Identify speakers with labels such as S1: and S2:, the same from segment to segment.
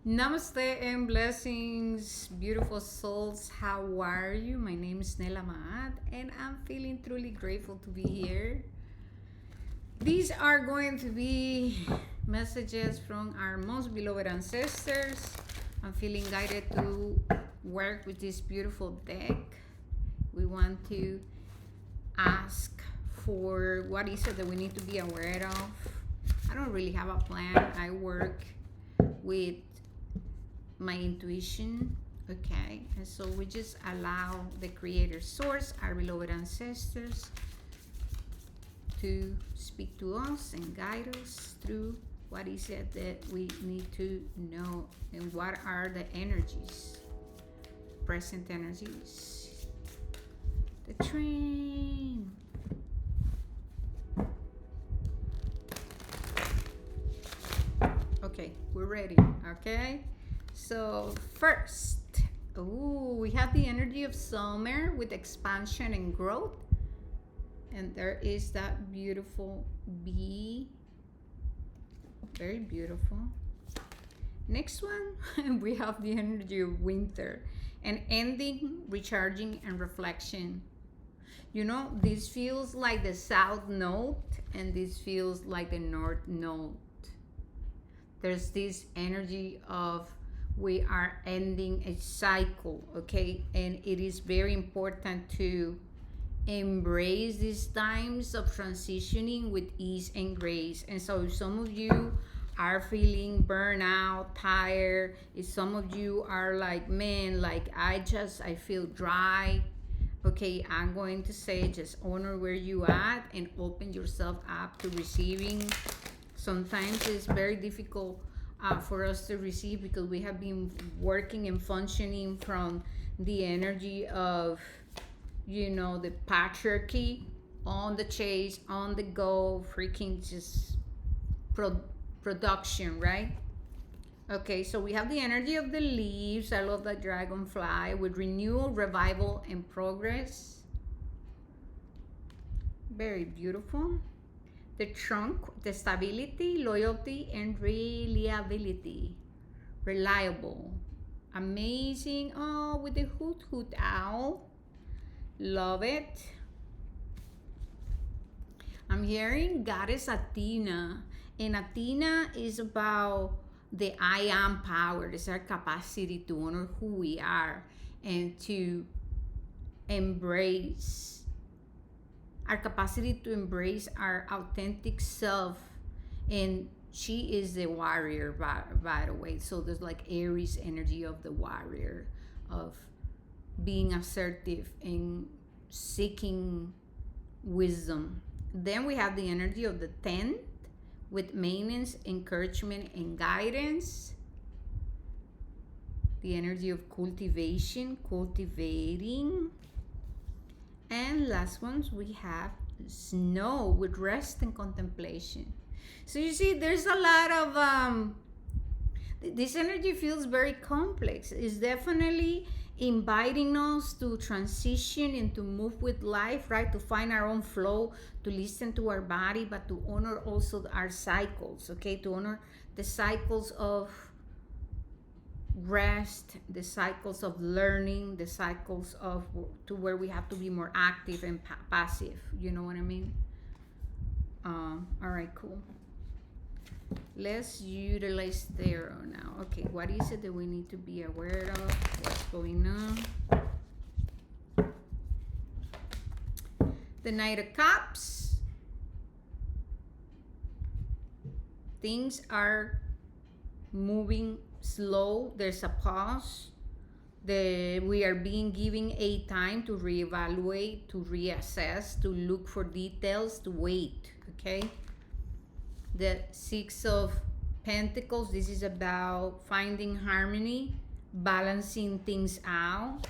S1: Namaste and blessings, beautiful souls. How are you? My name is Nela Maat, and I'm feeling truly grateful to be here. These are going to be messages from our most beloved ancestors. I'm feeling guided to work with this beautiful deck. We want to ask for what is it that we need to be aware of. I don't really have a plan. I work with my intuition. Okay, and so we just allow the creator source, our beloved ancestors, to speak to us and guide us through what is it that we need to know and what are the energies, present energies. The train. Okay, we're ready. Okay, so first, we have the energy of summer with expansion and growth, and there is that beautiful bee, very beautiful. Next one, we have the energy of winter and ending, recharging, and reflection. You know, this feels like the south node, and this feels like the north node. There's this energy of we are ending a cycle, okay? And it is very important to embrace these times of transitioning with ease and grace. And so if some of you are feeling burnout, tired, if some of you are like, man, like I feel dry, okay, I'm going to say just honor where you at and open yourself up to receiving. Sometimes it's very difficult for us to receive because we have been working and functioning from the energy of, you know, the patriarchy, on the chase, on the go, freaking just production, right? Okay, so we have the energy of the leaves. I love that dragonfly with renewal, revival, and progress. Very beautiful. The trunk, the stability, loyalty, and reliability. Reliable. Amazing. Oh, with the hoot hoot owl. Love it. I'm hearing Goddess Athena. And Athena is about the I am power. It's our capacity to honor who we are and to embrace our capacity to embrace our authentic self. And she is the warrior, by the way. So there's like Aries energy of the warrior, of being assertive and seeking wisdom. Then we have the energy of the 10th with maintenance, encouragement, and guidance. The energy of cultivation, cultivating. And last ones, we have snow with rest and contemplation. So you see, there's a lot of this energy feels very complex. It's definitely inviting us to transition and to move with life, right? To find our own flow, to listen to our body, but to honor also our cycles, okay? To honor the cycles of rest, the cycles of learning, the cycles of to where we have to be more active and passive. You know what I mean? All right, cool. Let's utilize tarot now. Okay, what is it that we need to be aware of? What's going on? The Knight of Cups. Things are moving slow. There's a pause. We are being given a time to reevaluate, to reassess, to look for details, to wait. Okay. The Six of Pentacles. This is about finding harmony, balancing things out.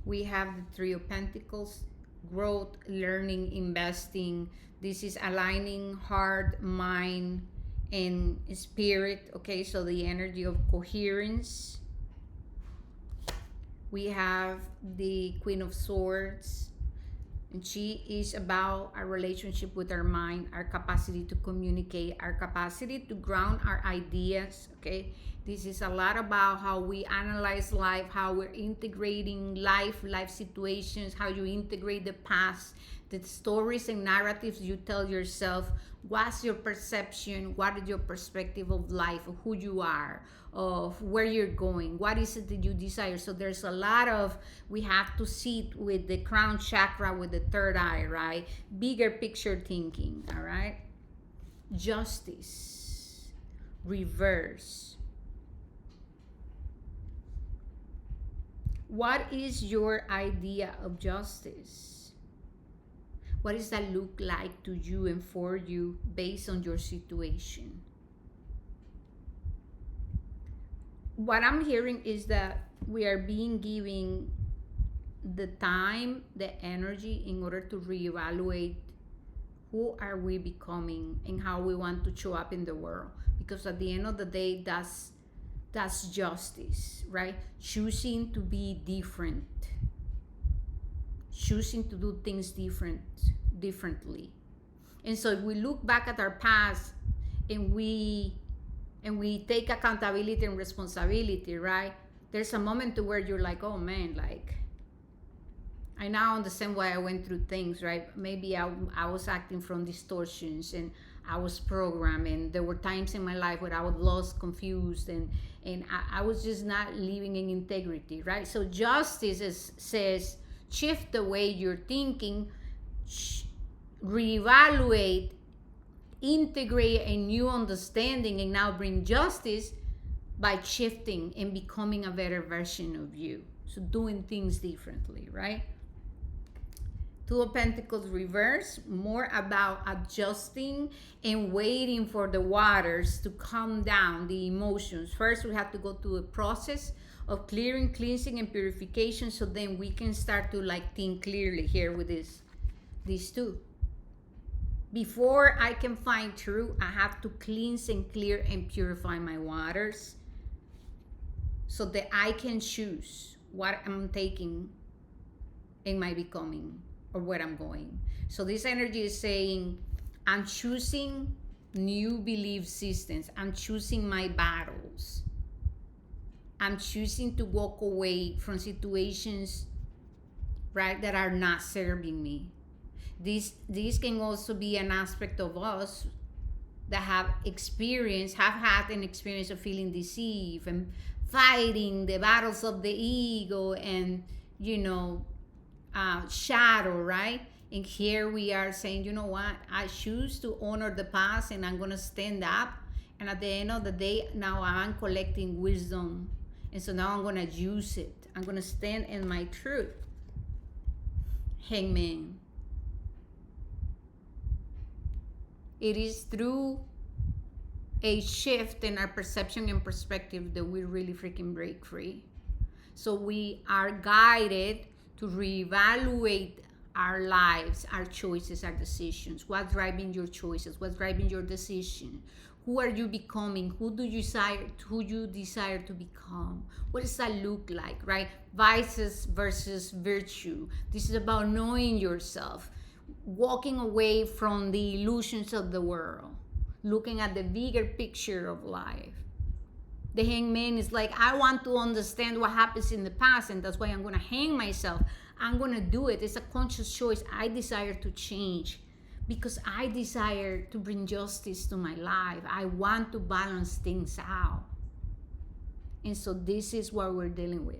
S1: We have the Three of Pentacles. Growth, learning, investing. This is aligning heart, mind, and spirit. Okay, so the energy of coherence. We have the Queen of Swords, and she is about our relationship with our mind, our capacity to communicate, our capacity to ground our ideas, okay, This is a lot about how we analyze life, how we're integrating life situations, how you integrate the past, the stories and narratives you tell yourself. What's your perception? What is your perspective of life, of who you are, of where you're going? What is it that you desire? So there's a lot of, we have to sit with the crown chakra, with the third eye, right? Bigger picture thinking, all right? Justice, reverse. What is your idea of justice? What does that look like to you and for you based on your situation? What I'm hearing is that we are being given the time, the energy in order to reevaluate who are we becoming and how we want to show up in the world. Because at the end of the day, that's justice, right? Choosing to be different, choosing to do things differently. And so if we look back at our past and we take accountability and responsibility, right? There's a moment to where you're like, oh man, like I now understand why I went through things, right? Maybe I was acting from distortions and I was programmed, and there were times in my life where I was lost, confused, and I was just not living in integrity, right? So justice says shift the way you're thinking, reevaluate, integrate a new understanding, and now bring justice by shifting and becoming a better version of you. So doing things differently, right? Two of Pentacles reverse, more about adjusting and waiting for the waters to calm down, the emotions. First, we have to go through a process of clearing, cleansing, and purification, so then we can start to like think clearly here with these two. Before I can find truth, I have to cleanse and clear and purify my waters so that I can choose what I'm taking in my becoming, or where I'm going. So this energy is saying, I'm choosing new belief systems. I'm choosing my battles. I'm choosing to walk away from situations, right, that are not serving me. This can also be an aspect of us that have had an experience of feeling deceived and fighting the battles of the ego and, shadow, right? And here we are saying, you know what? I choose to honor the past and I'm going to stand up. And at the end of the day, now I'm collecting wisdom. And so now I'm going to use it. I'm going to stand in my truth. Hangman. It is through a shift in our perception and perspective that we really freaking break free. So we are guided to reevaluate our lives, our choices, our decisions. What's driving your choices? What's driving your decision? Who are you becoming? Who you desire to become? What does that look like, right? Vices versus virtue. This is about knowing yourself, walking away from the illusions of the world, looking at the bigger picture of life. The hangman is like, I want to understand what happens in the past, and that's why I'm going to hang myself. I'm going to do it. It's a conscious choice. I desire to change because I desire to bring justice to my life. I want to balance things out. And so this is what we're dealing with.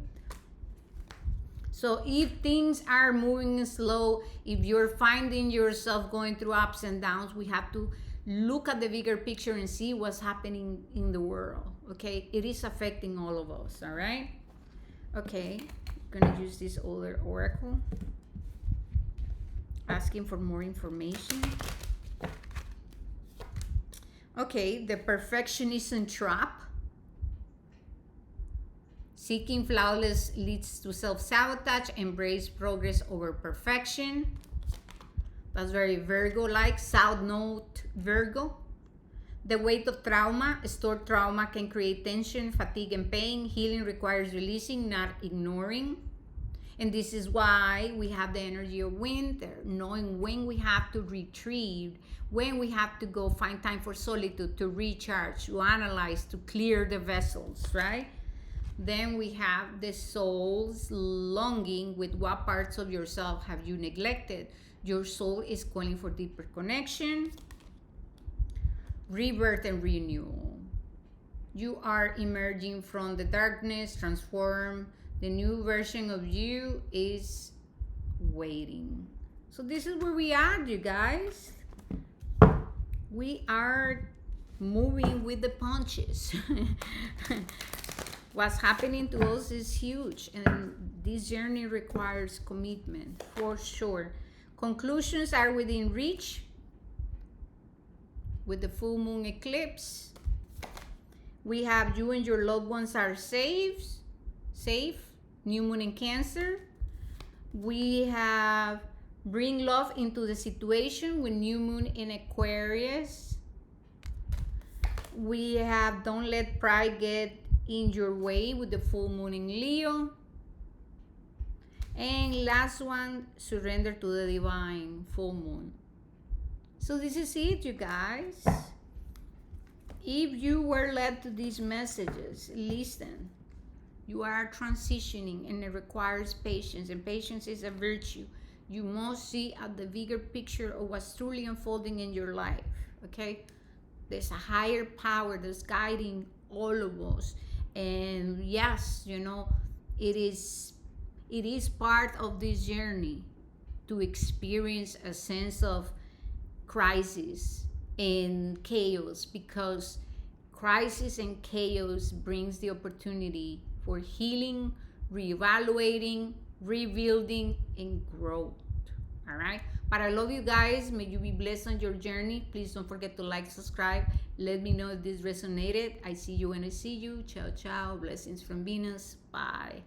S1: So if things are moving slow, if you're finding yourself going through ups and downs, we have to look at the bigger picture and see what's happening in the world. Okay, it is affecting all of us. All right. Okay, I'm gonna use this other oracle, asking for more information. Okay, the perfectionism trap. Seeking flawless leads to self-sabotage. Embrace progress over perfection. That's very Virgo-like. South Node Virgo. The weight of trauma. Stored trauma can create tension, fatigue, and pain. Healing requires releasing, not ignoring. And this is why we have the energy of winter, knowing when we have to retreat, when we have to go find time for solitude, to recharge, to analyze, to clear the vessels, right? Then we have the soul's longing. With what parts of yourself have you neglected? Your soul is calling for deeper connection, rebirth, and renewal. You are emerging from the darkness, transform. The new version of you is waiting. So this is where we are, you guys. We are moving with the punches. What's happening to us is huge, and this journey requires commitment for sure. Conclusions are within reach with the full moon eclipse. We have you and your loved ones are safe. New moon in Cancer. We have bring love into the situation with new moon in Aquarius. We have don't let pride get in your way with the full moon in Leo. And last one, surrender to the divine, full moon. So this is it, you guys. If you were led to these messages, listen. You are transitioning, and it requires patience, and patience is a virtue. You must see at the bigger picture of what's truly unfolding in your life, okay? There's a higher power that's guiding all of us. And yes, you know, it is part of this journey to experience a sense of crisis and chaos, because crisis and chaos brings the opportunity for healing, reevaluating, rebuilding, and growth. All right? But I love you guys. May you be blessed on your journey. Please don't forget to like, subscribe. Let me know if this resonated. I see you when I see you. Ciao, ciao. Blessings from Venus. Bye.